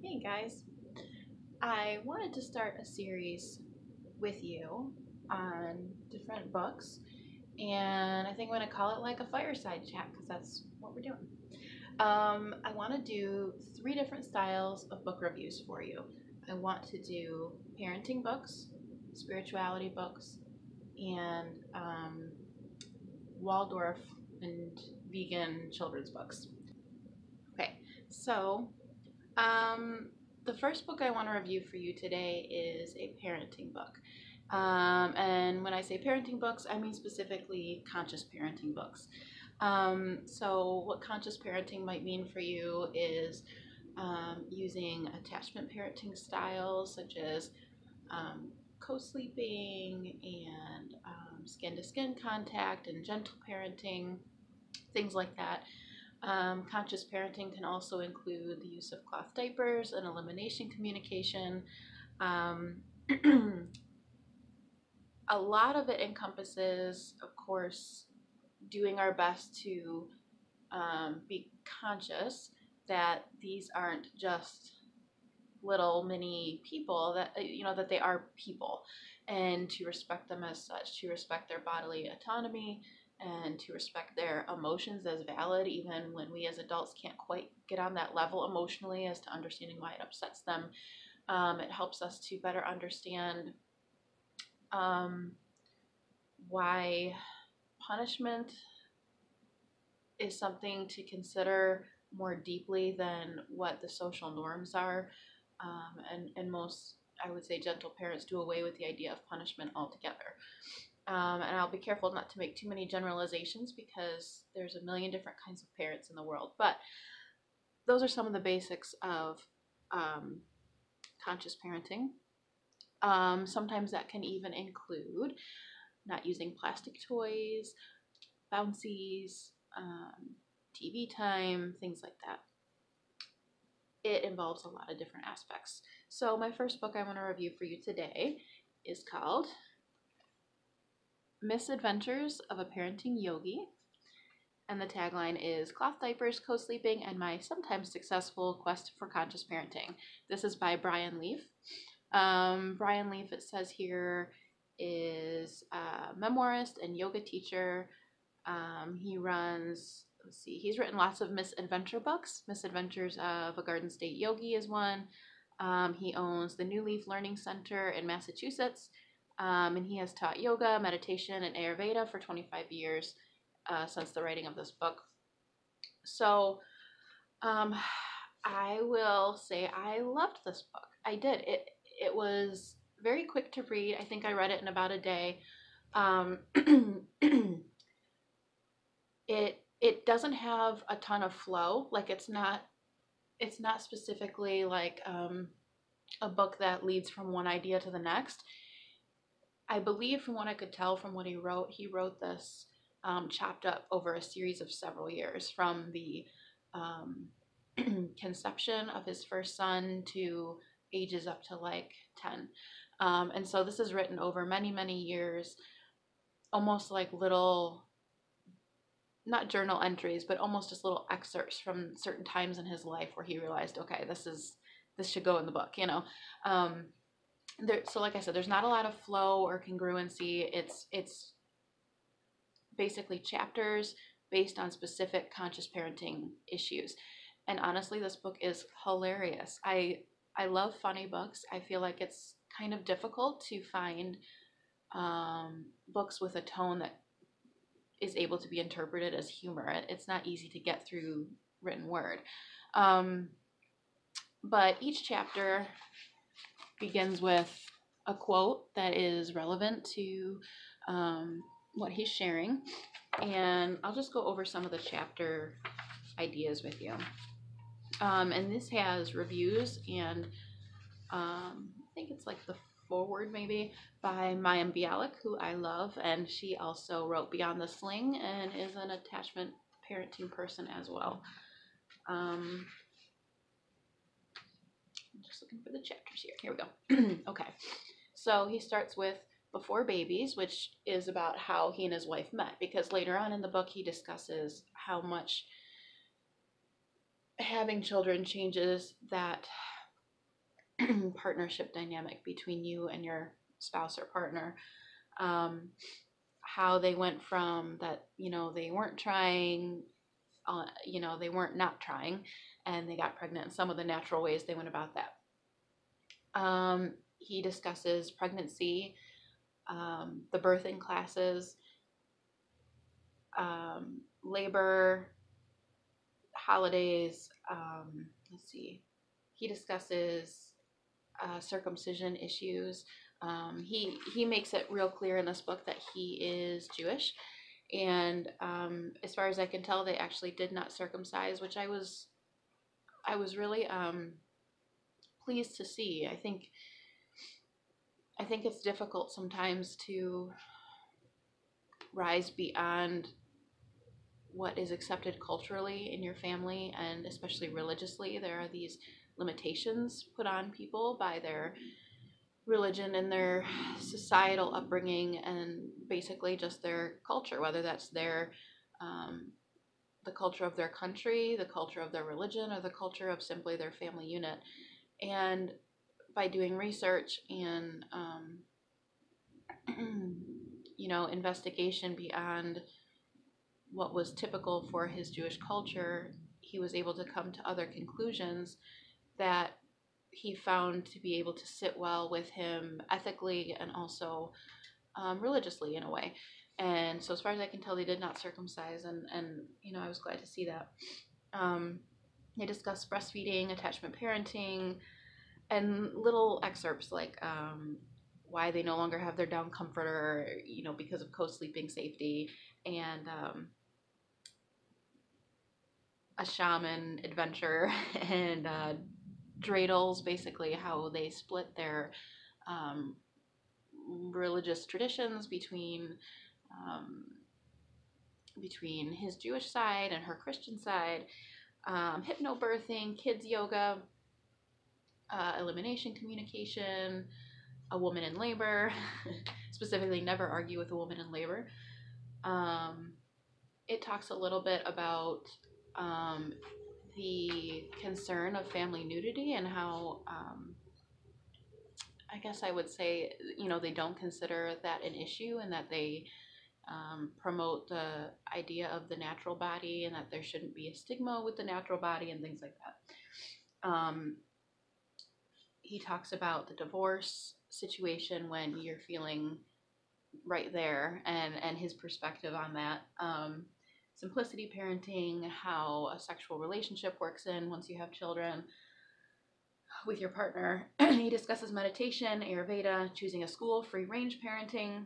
Hey guys, I wanted to start a series with you on different books, and I think I'm going to call it like a fireside chat because that's what we're doing. I want to do three different styles of book reviews for you. I want to do parenting books, spirituality books, and Waldorf and vegan children's books. Okay, so Um, the first book I want to review for you today is a parenting book. And when I say parenting books, I mean specifically conscious parenting books. So, what conscious parenting might mean for you is using attachment parenting styles such as um, co sleeping and skin to skin contact and gentle parenting, things like that. Conscious parenting can also include the use of cloth diapers and elimination communication. Um, a lot of it encompasses, of course, doing our best to be conscious that these aren't just little mini people, that that they are people, and to respect them as such, to respect their bodily autonomy, and to respect their emotions as valid, even when we as adults can't quite get on that level emotionally as to understanding why it upsets them. It helps us to better understand um, why punishment is something to consider more deeply than what the social norms are. And most, I would say, gentle parents do away with the idea of punishment altogether. And I'll be careful not to make too many generalizations because there's a million different kinds of parents in the world. But those are some of the basics of um, conscious parenting. Sometimes that can even include not using plastic toys, bouncies, TV time, things like that. It involves a lot of different aspects. So my first book I want to review for you today is called Misadventures of a Parenting Yogi. And the tagline is Cloth Diapers, Co-Sleeping, and My Sometimes Successful Quest for Conscious Parenting. This is by Brian Leaf. Brian Leaf, it says here, is a memoirist and yoga teacher. He runs, he's written lots of misadventure books. Misadventures of a Garden State Yogi is one. He owns the New Leaf Learning Center in Massachusetts, and he has taught yoga, meditation, and Ayurveda for 25 years since the writing of this book. So I will say I loved this book. I did. It was very quick to read. I think I read it in about a day. Um, it doesn't have a ton of flow. Like it's not specifically like a book that leads from one idea to the next. I believe from what I could tell from what he wrote this chopped up over a series of several years, from the um, conception of his first son to ages up to like 10. And so this is written over many, many years, almost like little, not journal entries, but almost just little excerpts from certain times in his life where he realized, okay, this should go in the book, you know. So like I said, there's not a lot of flow or congruency. It's basically chapters based on specific conscious parenting issues. And honestly, this book is hilarious. I love funny books. I feel like it's kind of difficult to find books with a tone that is able to be interpreted as humor. It's not easy to get through written word. But each chapter begins with a quote that is relevant to what he's sharing. And I'll just go over some of the chapter ideas with you. And this has reviews and I think it's like the forward maybe by Maya Bialik, who I love, and she also wrote Beyond the Sling and is an attachment parenting person as well. I'm just looking for the chapters here. Here we go. Okay, so he starts with Before Babies, which is about how he and his wife met, because later on in the book he discusses how much having children changes that partnership dynamic between you and your spouse or partner. How they went from that, they weren't trying, they weren't not trying, and they got pregnant, and some of the natural ways they went about that. He discusses pregnancy, the birthing classes, labor, holidays. Let's see. He discusses circumcision issues. He makes it real clear in this book that he is Jewish, and as far as I can tell, they actually did not circumcise, which I was really pleased to see. I think it's difficult sometimes to rise beyond what is accepted culturally in your family, and especially religiously. There are these limitations put on people by their religion and their societal upbringing, and basically just their culture, whether that's the culture of their country, the culture of their religion, or the culture of simply their family unit. And by doing research and investigation beyond what was typical for his Jewish culture, he was able to come to other conclusions that he found to be able to sit well with him ethically and also religiously in a way. And so as far as I can tell, they did not circumcise, and I was glad to see that. They discussed breastfeeding, attachment parenting, and little excerpts like why they no longer have their down comforter, because of co-sleeping safety, and a shaman adventure, and dreidels, basically how they split their religious traditions between his Jewish side and her Christian side, hypnobirthing, kids yoga, elimination communication, a woman in labor, specifically never argue with a woman in labor. It talks a little bit about the concern of family nudity and how I guess I would say, they don't consider that an issue, and that they promote the idea of the natural body, and that there shouldn't be a stigma with the natural body and things like that. He talks about the divorce situation when you're feeling right there, and his perspective on that. Simplicity parenting, how a sexual relationship works in once you have children with your partner. He discusses meditation, Ayurveda, choosing a school, free range parenting,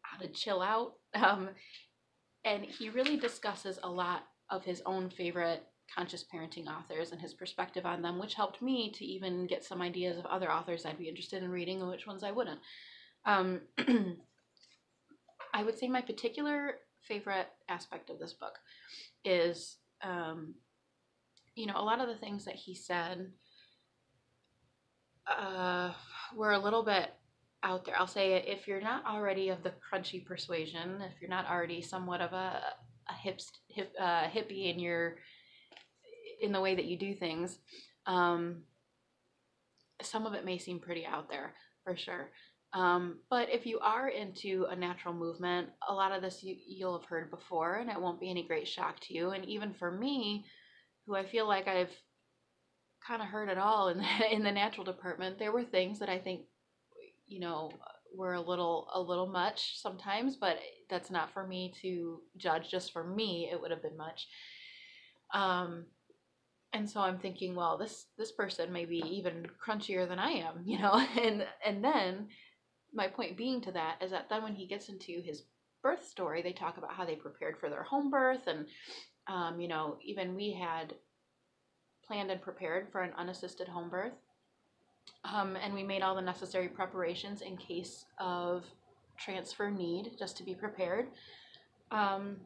how to chill out. And he really discusses a lot of his own favorite conscious parenting authors and his perspective on them, which helped me to even get some ideas of other authors I'd be interested in reading and which ones I wouldn't. I would say my particular favorite aspect of this book is, a lot of the things that he said were a little bit out there. I'll say, if you're not already of the crunchy persuasion, if you're not already somewhat of a hippie in the way that you do things, some of it may seem pretty out there, for sure. But if you are into a natural movement, a lot of this you'll have heard before, and it won't be any great shock to you. And even for me, who I feel like I've kind of heard it all in the natural department, there were things that I think, were a little much sometimes, but that's not for me to judge. Just for me, it would have been much. And so I'm thinking, well, this person may be even crunchier than I am, and then my point being to that is that then when he gets into his birth story, they talk about how they prepared for their home birth, and even we had planned and prepared for an unassisted home birth, and we made all the necessary preparations in case of transfer need, just to be prepared. I'll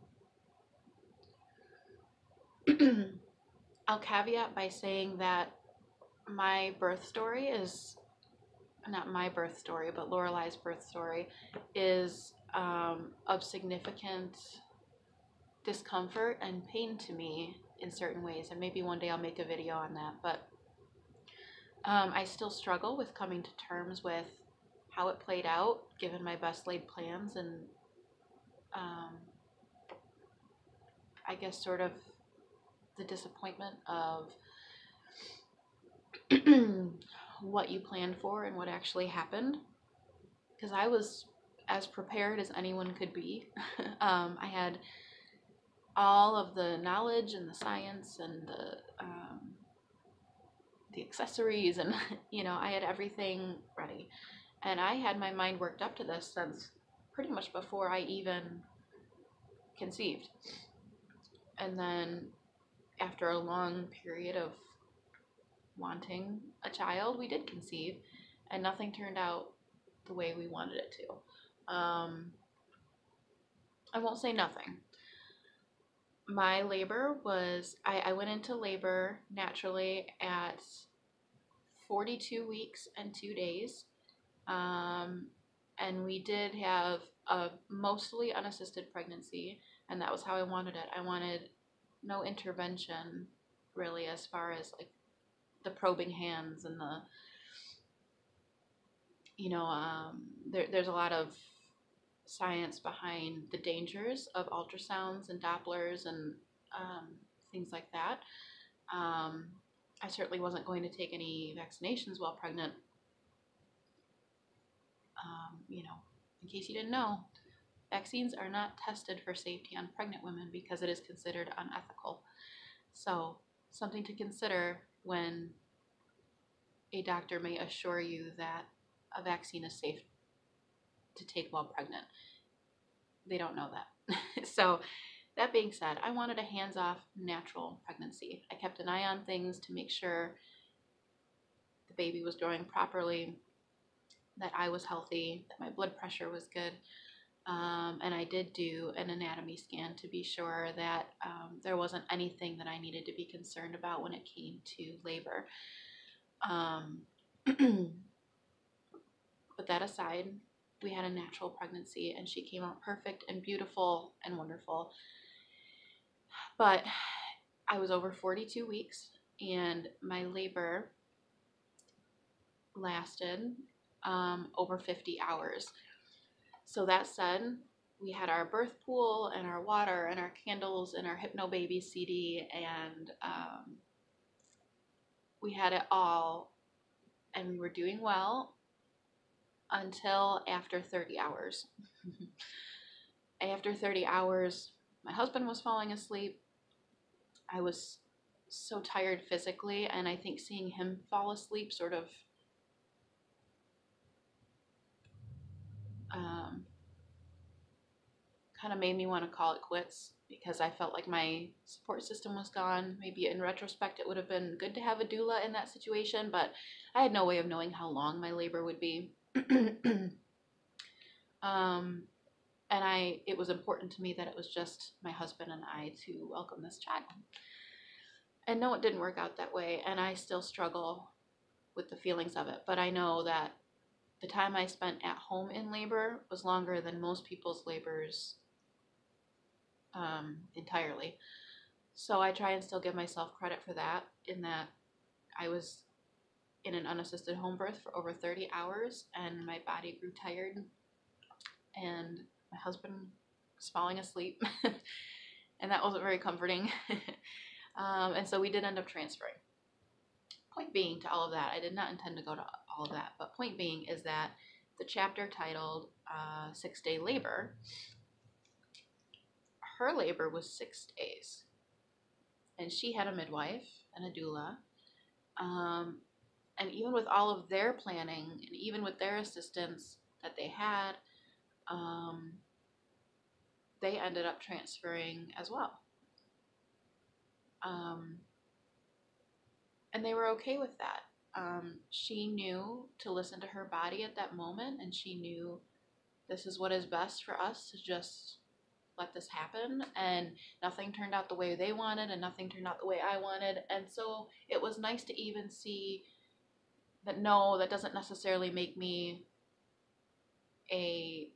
caveat by saying that my birth story is not my birth story, but Lorelai's birth story is of significant discomfort and pain to me in certain ways, and maybe one day I'll make a video on that. But I still struggle with coming to terms with how it played out, given my best laid plans, and um, I guess sort of the disappointment of what you planned for and what actually happened. Because I was as prepared as anyone could be. I had all of the knowledge and the science and the accessories, and I had everything ready, and I had my mind worked up to this since pretty much before I even conceived. And then after a long period of wanting a child, we did conceive, and nothing turned out the way we wanted it to. I won't say nothing. My labor was, I went into labor naturally at 42 weeks and 2 days. And we did have a mostly unassisted pregnancy, and that was how I wanted it. I wanted no intervention, really, as far as like the probing hands and the, there's a lot of science behind the dangers of ultrasounds and Dopplers and things like that. I certainly wasn't going to take any vaccinations while pregnant. In case you didn't know, vaccines are not tested for safety on pregnant women because it is considered unethical. So, something to consider when a doctor may assure you that a vaccine is safe to take while pregnant. They don't know that. So, that being said, I wanted a hands-off, natural pregnancy. I kept an eye on things to make sure the baby was growing properly, that I was healthy, that my blood pressure was good. And I did do an anatomy scan to be sure that there wasn't anything that I needed to be concerned about when it came to labor. But that aside, we had a natural pregnancy, and she came out perfect and beautiful and wonderful. But I was over 42 weeks, and my labor lasted over 50 hours. So that said, we had our birth pool and our water and our candles and our Hypno Baby CD, and we had it all, and we were doing well until after 30 hours. After 30 hours, my husband was falling asleep. I was so tired physically, and I think seeing him fall asleep sort of kind of made me want to call it quits, because I felt like my support system was gone. Maybe in retrospect, it would have been good to have a doula in that situation, but I had no way of knowing how long my labor would be. And it was important to me that it was just my husband and I to welcome this child. And no, it didn't work out that way, and I still struggle with the feelings of it. But I know that the time I spent at home in labor was longer than most people's labors entirely. So I try and still give myself credit for that, in that I was in an unassisted home birth for over 30 hours, and my body grew tired, and my husband was falling asleep, and that wasn't very comforting. And so we did end up transferring. Point being to all of that, I did not intend to go to all of that, but point being is that the chapter titled 6-Day Labor, her labor was 6 days, and she had a midwife and a doula. And even with all of their planning, and even with their assistance that they had, they ended up transferring as well. And they were okay with that. She knew to listen to her body at that moment, and she knew this is what is best for us, to just let this happen. And nothing turned out the way they wanted, and nothing turned out the way I wanted. And so it was nice to even see that, no, that doesn't necessarily make me a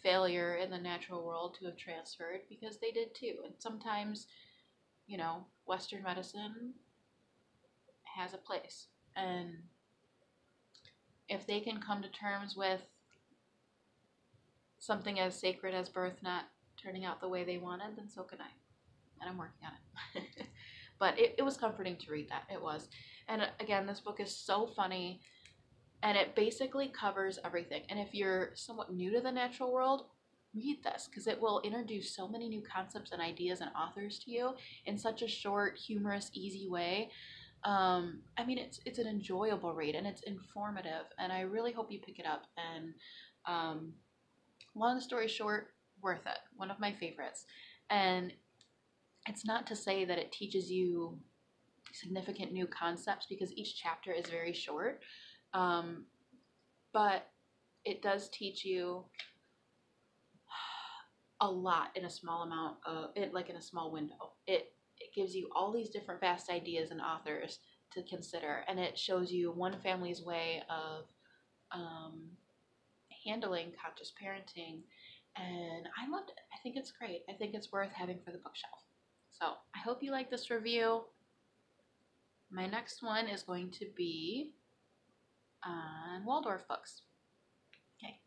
failure in the natural world to have transferred, because they did too. And sometimes, Western medicine has a place, And if they can come to terms with something as sacred as birth not turning out the way they wanted, then so can I. And I'm working on it. But it was comforting to read that. It was. And again, this book is so funny, and it basically covers everything. And if you're somewhat new to the natural world, read this, because it will introduce so many new concepts and ideas and authors to you in such a short, humorous, easy way. I mean, it's an enjoyable read, and it's informative, and I really hope you pick it up. And long story short, worth it. One of my favorites. And it's not to say that it teaches you significant new concepts, because each chapter is very short, but it does teach you a lot in a small amount of it, like in a small window. It gives you all these different vast ideas and authors to consider, and it shows you one family's way of handling conscious parenting, and I loved it. I think it's great. I think it's worth having for the bookshelf. So I hope you like this review. My next one is going to be on Waldorf books. Okay.